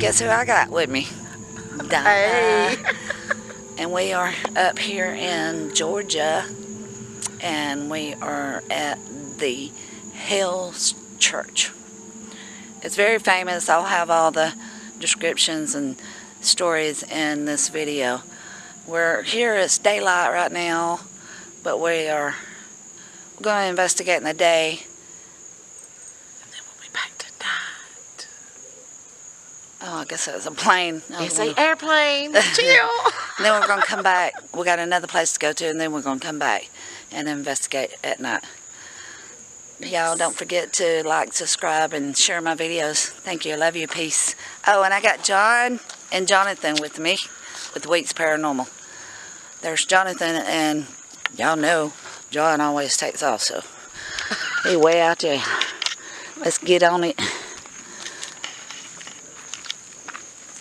guess who I got with me? Donna. Hey. And we are up here in Georgia, and we are at the Hell's Church. It's very famous. I'll have all the descriptions and stories in this video. We're here, it's daylight right now, but we are going to investigate in the day. And then we'll be back tonight. Oh, I guess it was a plane. It's an airplane. Chill. And then we're going to come back. We got another place to go to, and then we're going to come back and investigate at night. Y'all don't forget to like, subscribe, and share my videos. Thank you. I love you. Peace. Oh, and I got John and Jonathan with me with Weeks Paranormal. There's Jonathan, and y'all know John always takes off, so he's way out there. Let's get on it.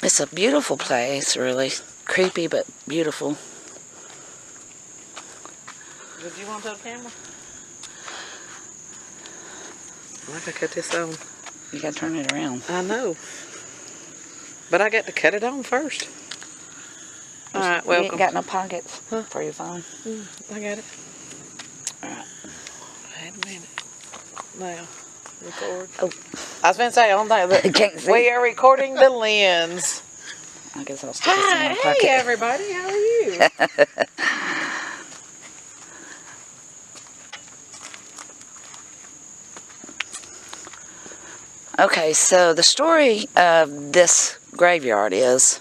It's a beautiful place, really. Creepy, but beautiful. Did you want to camera? I gotta cut this on. You gotta turn it around. I know. But I got to cut it on first. Alright, welcome. You ain't got no pockets for your phone? I got it. Alright. Wait a minute. Now, record. Oh. I was going to say, on that, Can't see. we are recording the lens. I guess I'll stick this in my Hi, pocket. hey everybody, how are you? Okay, so the story of this graveyard is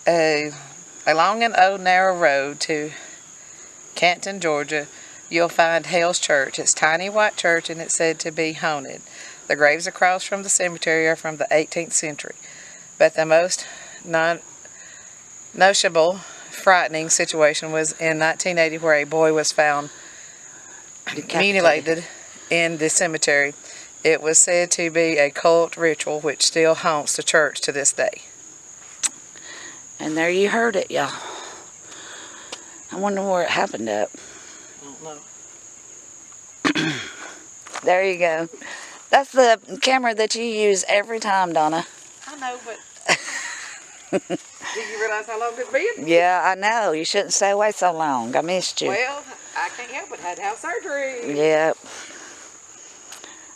along an old narrow road to Canton, Georgia, you'll find Hell's Church. It's a tiny white church, and it's said to be haunted. The graves across from the cemetery are from the 18th century. But the most noticeable, frightening situation was in 1980, where a boy was found mutilated in the cemetery. It was said to be a cult ritual which still haunts the church to this day. And there you heard it, y'all. I wonder where it happened at. I don't know. There you go. That's the camera that you use every time, Donna. I know, but do you realize how long it's been? Yeah, I know. You shouldn't stay away so long. I missed you. Well, I can't help it. I had to have surgery. Yep.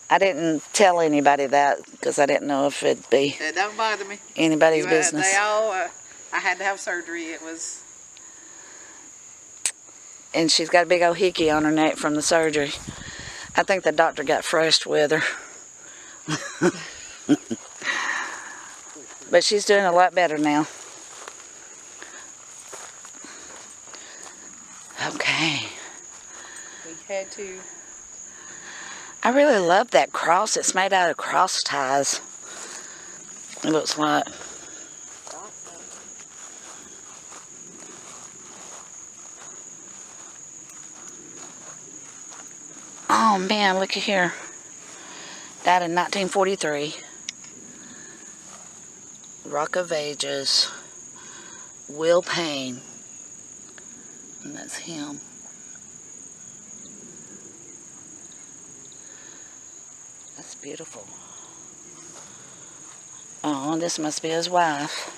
I didn't tell anybody that because I didn't know if it'd be It don't bother me. anybody's business. They all, I had to have surgery. It was... And she's got a big old hickey on her neck from the surgery. I think the doctor got fresh with her. But she's doing a lot better now. Okay. We had to... I really love that cross. It's made out of cross ties. It looks like. Oh man, look at here. Died in 1943. Rock of Ages. Will Payne. And that's him. That's beautiful. Oh, this must be his wife.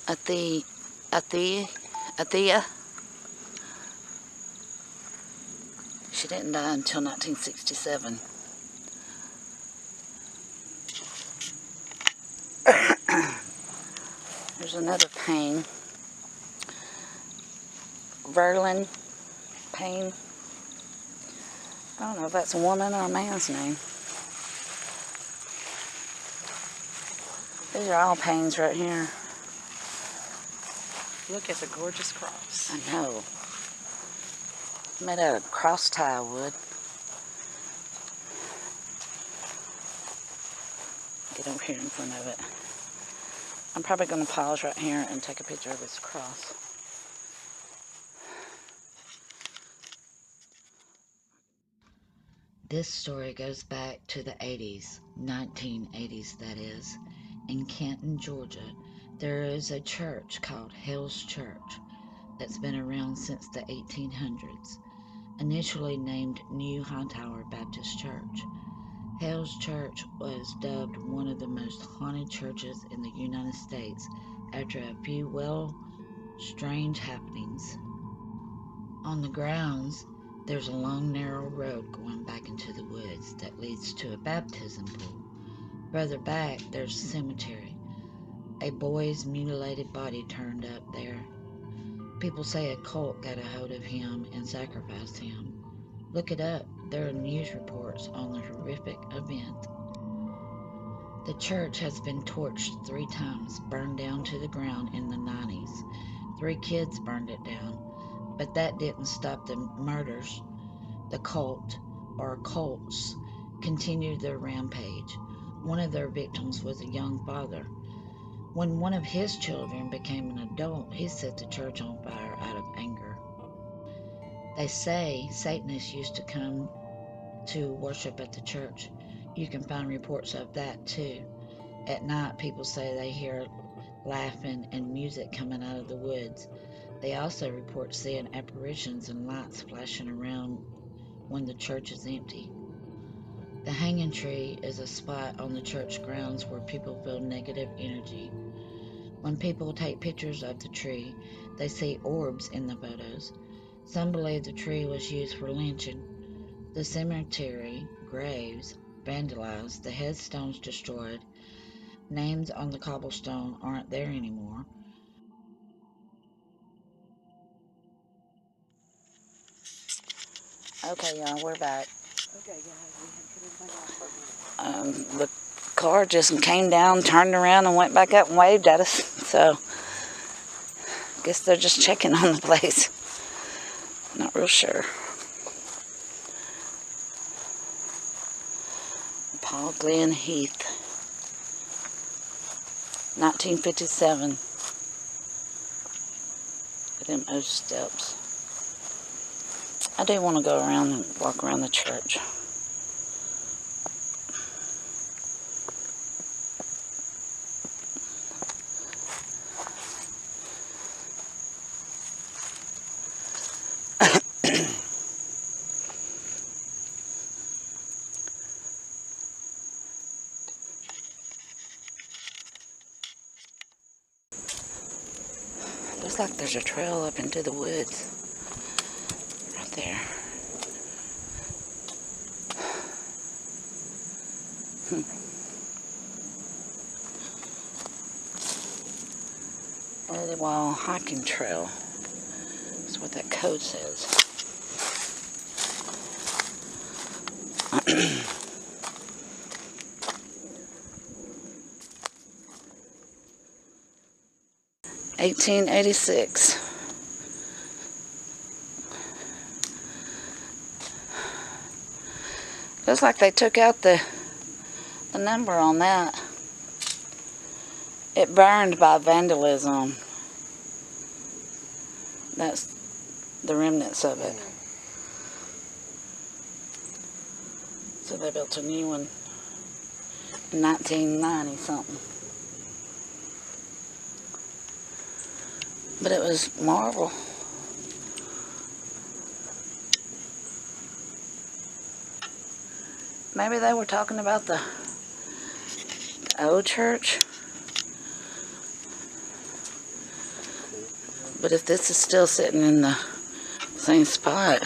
Athea. She didn't die until 1967. There's another Payne. Verlin Payne. I don't know if that's a woman or a man's name. These are all Paynes right here. Look, it's a gorgeous cross. I know. Made out of cross tie wood. Get over here in front of it. I'm probably going to pause right here and take a picture of this cross. This story goes back to the 80s, 1980s that is. In Canton, Georgia, there is a church called Hell's Church that's been around since the 1800s. Initially named New Hightower Baptist Church. Hale's Church was dubbed one of the most haunted churches in the United States after a few strange happenings. On the grounds, there's a long, narrow road going back into the woods that leads to a baptism pool. Further back, there's a cemetery. A boy's mutilated body turned up there. People say a cult got a hold of him and sacrificed him. Look it up. There are news reports on the horrific event. The church has been torched 3 times, burned down to the ground in the 90s. 3 kids burned it down, but that didn't stop the murders. The cult, or cults, continued their rampage. One of their victims was a young father. When one of his children became an adult, he set the church on fire out of anger. They say Satanists used to come to worship at the church. You can find reports of that too. At night, people say they hear laughing and music coming out of the woods. They also report seeing apparitions and lights flashing around when the church is empty. The hanging tree is a spot on the church grounds where people feel negative energy. When people take pictures of the tree, they see orbs in the photos. Some believe the tree was used for lynching. The cemetery graves vandalized, the headstones destroyed, names on the cobblestone aren't there anymore. Okay, y'all, we're back. Okay, guys, we have to put everything off for a minute. The car just came down, turned around, and went back up and waved at us. So, guess they're just checking on the place. Not real sure. Paul Glenn Heath, 1957. Them old steps. I do want to go around and walk around the church. Looks like there's a trail up into the woods. Right there. Wall hiking trail. That's what that code says. $18.86. Looks like they took out the number on that. It burned by vandalism. That's the remnants of it. So they built a new one in 1990 something. But it was marble. Maybe they were talking about the old church. But if this is still sitting in the same spot,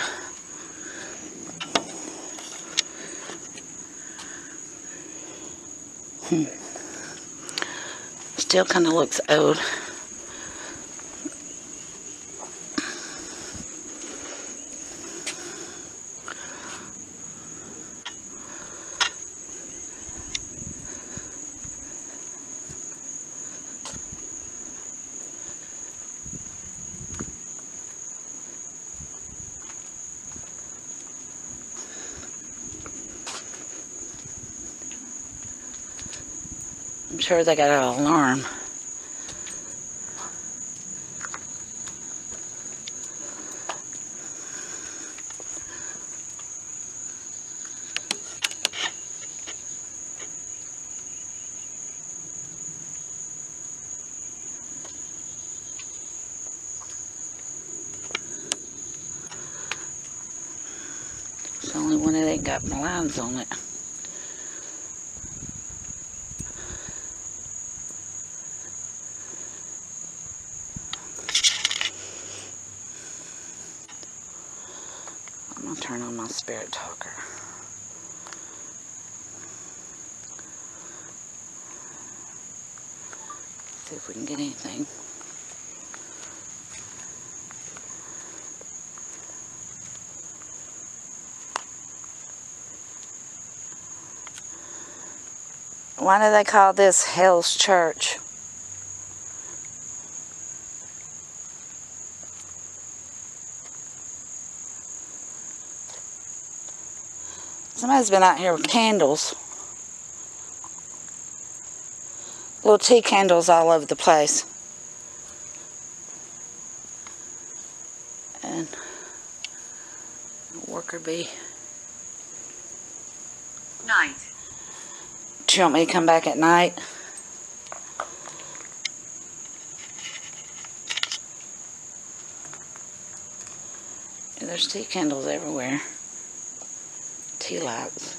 still kind of looks old. I'm sure they got an alarm. It's the only one that ain't got lines on it. I'm going to turn on my spirit talker. See if we can get anything. Why do they call this Hell's Church? Somebody's been out here with candles. Little tea candles all over the place. And a worker bee. Night. Do you want me to come back at night? Yeah, there's tea candles everywhere. Tea lights.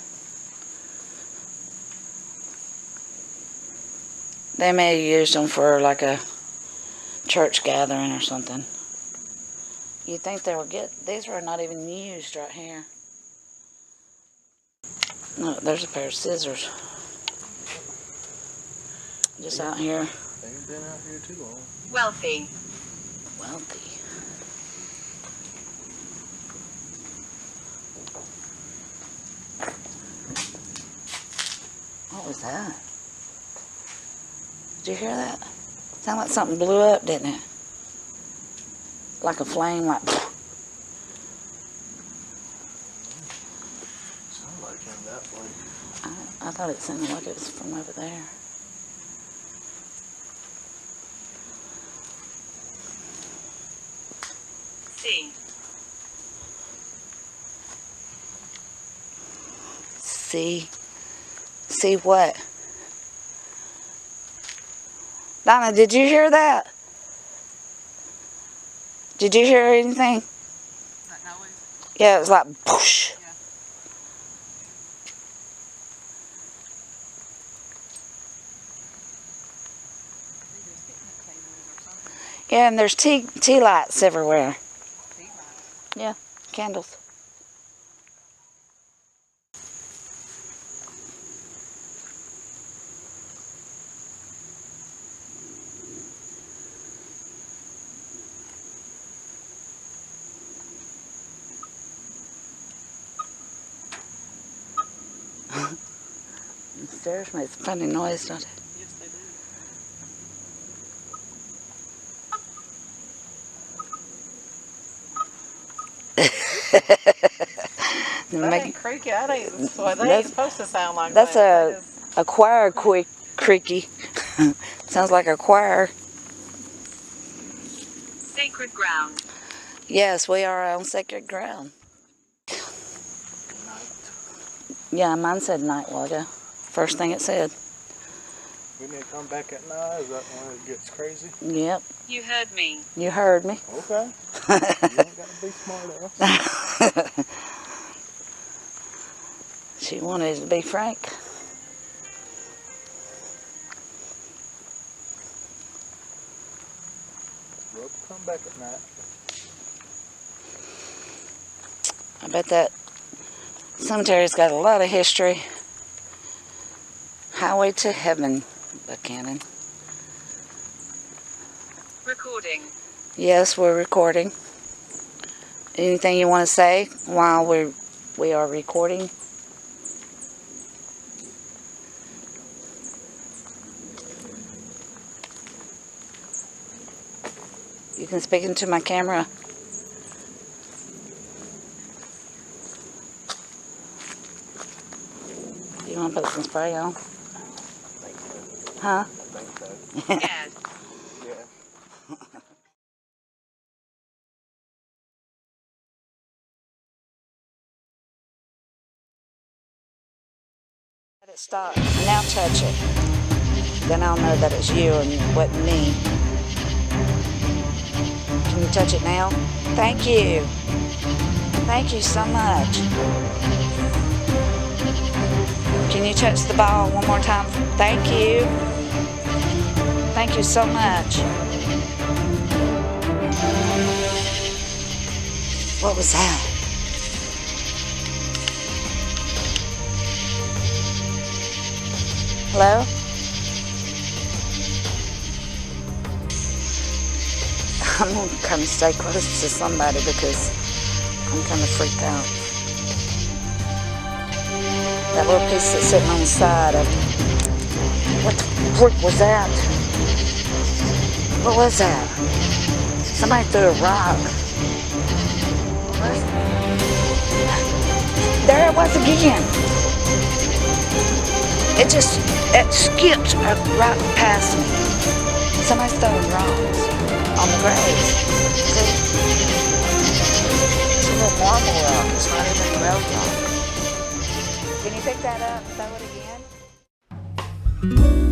They may have used them for like a church gathering or something. You'd think they would get, these were not even used right here. Look, there's a pair of scissors. Just out here. They've been out here too long. Wealthy. Wealthy. What was that? Did you hear that? Sounded like something blew up, didn't it? Like a flame, like. Sounds like him that way. I thought it sounded like it was from over there. C. See what? Donna, did you hear that? Did you hear anything? That noise? Yeah, it was like whoosh. Yeah. Yeah, and there's tea lights everywhere. Yeah, candles. The stairs make a funny noise, don't it? Yes, they do. That ain't creaky. That ain't, well, they ain't supposed to sound like that's that. a choir creaky. Sounds like a choir. Sacred ground. Yes, we are on sacred ground. Yeah, mine said night while ago. First thing it said. We need to come back at night. Is that when it gets crazy? Yep, You heard me. you heard me. Okay. You ain't got to be smart else. She wanted to be frank. We'll come back at night. I bet that cemetery's got a lot of history. Highway to Heaven, Buchanan. Recording. Yes, we're recording. Anything you want to say while we are recording? You can speak into my camera. You want to put some spray on? I think so. Huh? I think so. Yes. Yeah. Let it stop. Now touch it. Then I'll know that it's you and it wasn't me. Can you touch it now? Thank you. Thank you so much. Can you touch the ball one more time? Thank you. Thank you so much. What was that? Hello? I'm going to kind of stay close to somebody because I'm kind of freaked out. That little piece that's sitting on the side of... What the frick was that? What was that? Somebody threw a rock. There it was again. It skipped right past me. Somebody's throwing rocks on the graves. See? It's a little marble rock. It's not even a real rock. Can you pick that up and throw it again?